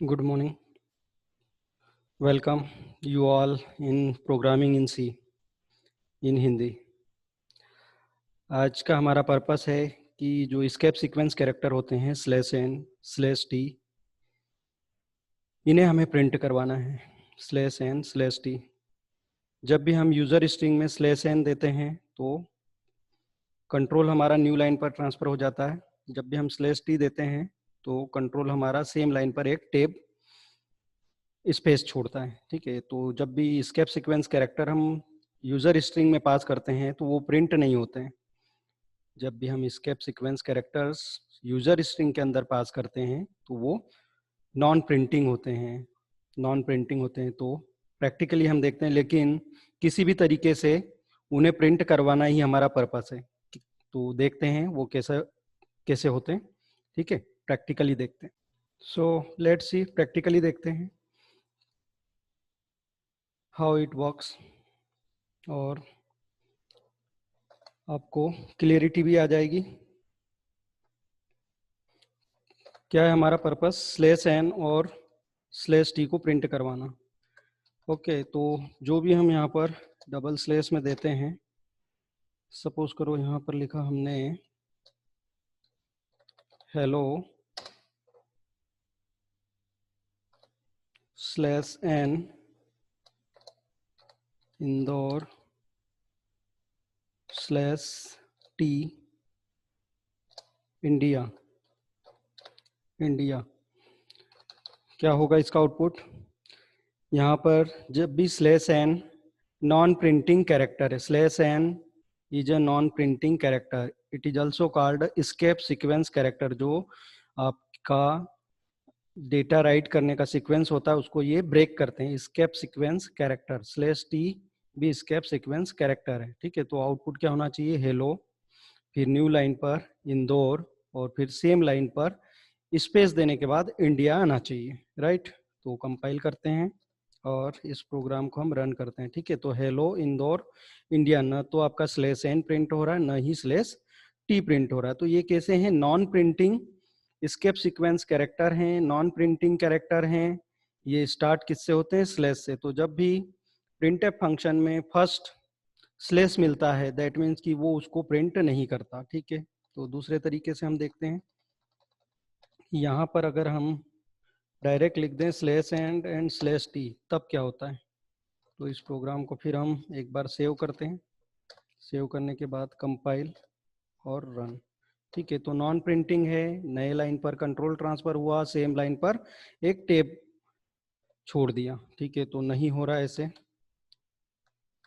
Good morning. Welcome you all in Programming in C in Hindi. आज का हमारा purpose है कि जो escape सीक्वेंस कैरेक्टर होते हैं /n/t, इन्हें हमें प्रिंट करवाना है /n/t। जब भी हम यूज़र स्ट्रिंग में /n देते हैं तो कंट्रोल हमारा न्यू लाइन पर ट्रांसफ़र हो जाता है। जब भी हम /t देते हैं तो कंट्रोल हमारा सेम लाइन पर एक टेब स्पेस छोड़ता है। ठीक है, तो जब भी escape सीक्वेंस कैरेक्टर हम यूज़र स्ट्रिंग में पास करते हैं तो वो प्रिंट नहीं होते हैं। जब भी हम escape sequence characters user string के अंदर पास करते हैं तो वो नॉन प्रिंटिंग होते हैं। तो प्रैक्टिकली हम देखते हैं, लेकिन किसी भी तरीके से उन्हें प्रिंट करवाना ही हमारा पर्पस है। तो देखते हैं वो कैसे कैसे होते हैं। ठीक है, प्रैक्टिकली देखते हैं। सो लेट्स सी, प्रैक्टिकली देखते हैं हाउ इट वर्क्स, और आपको क्लियरिटी भी आ जाएगी। क्या है हमारा पर्पस? /n और /t को प्रिंट करवाना। ओके, तो जो भी हम यहाँ पर डबल स्लैश में देते हैं, सपोज करो यहाँ पर लिखा हमने hello /n Indore /t India. क्या होगा इसका आउटपुट? यहाँ पर जब भी /n नॉन प्रिंटिंग कैरेक्टर है, /n is a non printing character, it is also called escape sequence character. जो आपका डेटा राइट करने का सीक्वेंस होता है उसको ये ब्रेक करते हैं, escape सीक्वेंस कैरेक्टर। /t भी escape सीक्वेंस कैरेक्टर है। ठीक है, तो आउटपुट क्या होना चाहिए? हेलो, फिर न्यू लाइन पर इंदौर, और फिर सेम लाइन पर स्पेस देने के बाद इंडिया आना चाहिए। राइट, तो कंपाइल करते हैं और इस प्रोग्राम को हम रन करते हैं। ठीक है, तो हेलो इंदौर इंडिया, न तो आपका /n प्रिंट हो रहा है, न ही /t प्रिंट हो रहा है। तो ये कैसे हैं? Non printing escape sequence character हैं, नॉन प्रिंटिंग कैरेक्टर हैं। ये स्टार्ट किससे होते हैं? / से। तो जब भी printf फंक्शन में फर्स्ट / मिलता है, दैट मीन्स कि वो उसको प्रिंट नहीं करता। ठीक है, तो दूसरे तरीके से हम देखते हैं। यहाँ पर अगर हम डायरेक्ट लिख दें /n एंड /t, तब क्या होता है? तो इस प्रोग्राम को फिर हम एक बार सेव करते हैं। सेव करने के बाद कंपाइल और रन। ठीक है, तो नॉन प्रिंटिंग है, नए लाइन पर कंट्रोल ट्रांसफर हुआ, सेम लाइन पर एक टेब छोड़ दिया। ठीक है, तो नहीं हो रहा ऐसे।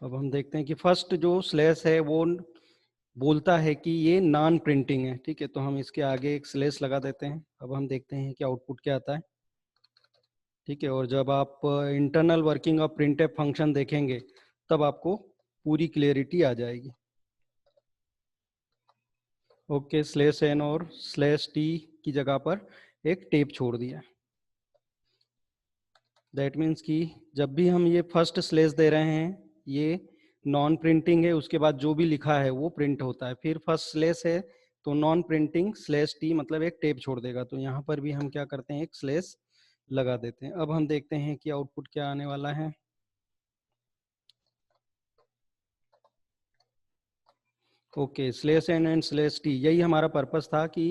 अब हम देखते हैं कि फर्स्ट जो / है वो बोलता है कि ये नॉन प्रिंटिंग है। ठीक है, तो हम इसके आगे एक / लगा देते हैं। अब हम देखते हैं कि आउटपुट क्या आता है। ठीक है, और जब आप internal working of printf function देखेंगे तब आपको पूरी क्लियरिटी आ जाएगी। ओके, /n और /t की जगह पर एक टेप छोड़ दिया। दैट मीन्स कि जब भी हम ये फर्स्ट / दे रहे हैं, ये नॉन प्रिंटिंग है, उसके बाद जो भी लिखा है वो प्रिंट होता है। फिर फर्स्ट / है तो नॉन प्रिंटिंग /t मतलब एक टेप छोड़ देगा। तो यहाँ पर भी हम क्या करते हैं? एक / लगा देते हैं। अब हम देखते हैं कि आउटपुट क्या आने वाला है। ओके, /n एंड /t, यही हमारा पर्पस था कि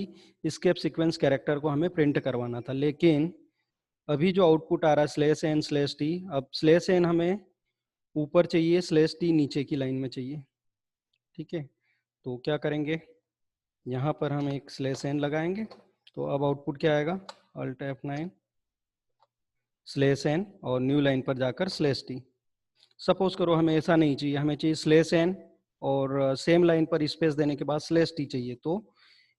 escape सीक्वेंस कैरेक्टर को हमें प्रिंट करवाना था। लेकिन अभी जो आउटपुट आ रहा है /n /t, अब /n हमें ऊपर चाहिए, /t नीचे की लाइन में चाहिए। ठीक है, तो क्या करेंगे? यहाँ पर हम एक /n लगाएंगे। तो अब आउटपुट क्या आएगा? Alt F9 /n और न्यू लाइन पर जाकर /t। सपोज करो हमें ऐसा नहीं चाहिए, हमें चाहिए /n और सेम लाइन पर स्पेस देने के बाद /t चाहिए। तो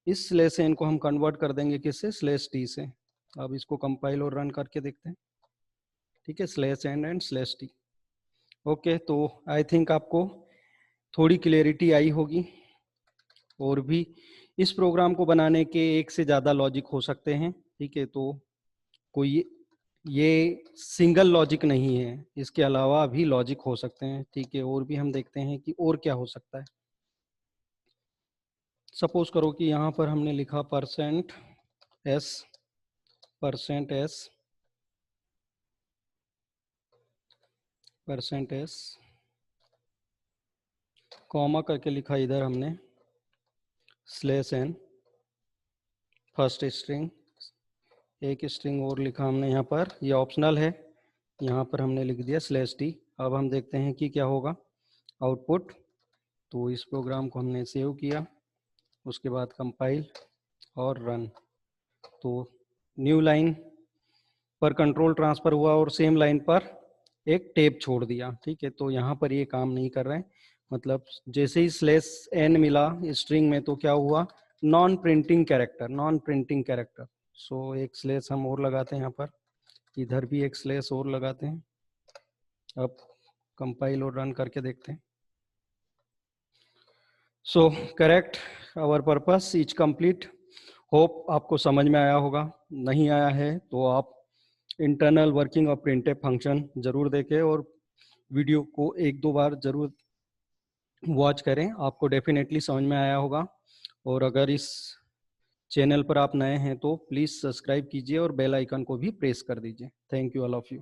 इस /n को हम कन्वर्ट कर देंगे किससे? /t से। अब इसको कंपाइल और रन करके देखते हैं। ठीक है, /n एंड /t। ओके, तो आई थिंक आपको थोड़ी क्लियरिटी आई होगी। और भी इस प्रोग्राम को बनाने के एक से ज़्यादा लॉजिक हो सकते हैं। ठीक है, तो कोई ये सिंगल लॉजिक नहीं है, इसके अलावा भी लॉजिक हो सकते हैं। ठीक है, और भी हम देखते हैं कि और क्या हो सकता है। सपोज करो कि यहाँ पर हमने लिखा %s %s, कॉमा करके लिखा इधर हमने /n, फर्स्ट स्ट्रिंग, एक स्ट्रिंग और लिखा हमने यहाँ पर, ये ऑप्शनल है, यहाँ पर हमने लिख दिया /t। अब हम देखते हैं कि क्या होगा आउटपुट। तो इस प्रोग्राम को हमने सेव किया, उसके बाद कंपाइल और रन। तो न्यू लाइन पर कंट्रोल ट्रांसफर हुआ और सेम लाइन पर एक टेप छोड़ दिया, ठीक है। तो यहाँ पर ये काम नहीं कर रहे हैं, मतलब जैसे ही /n मिला स्ट्रिंग में तो क्या हुआ, नॉन प्रिंटिंग कैरेक्टर। सो एक स्लेस हम और लगाते हैं यहाँ पर, इधर भी एक स्लेस और लगाते हैं। अब कंपाइल और रन करके देखते हैं। So correct, our purpose is complete. Hope आपको समझ में आया होगा, नहीं आया है तो आप इंटरनल वर्किंग और प्रिंटफ फंक्शन जरूर देखें और वीडियो को 1-2 बार जरूर वॉच करें, आपको डेफिनेटली समझ में आया होगा। और अगर इस चैनल पर आप नए हैं तो प्लीज़ सब्सक्राइब कीजिए और बेल आइकन को भी प्रेस कर दीजिए। Thank you all of you.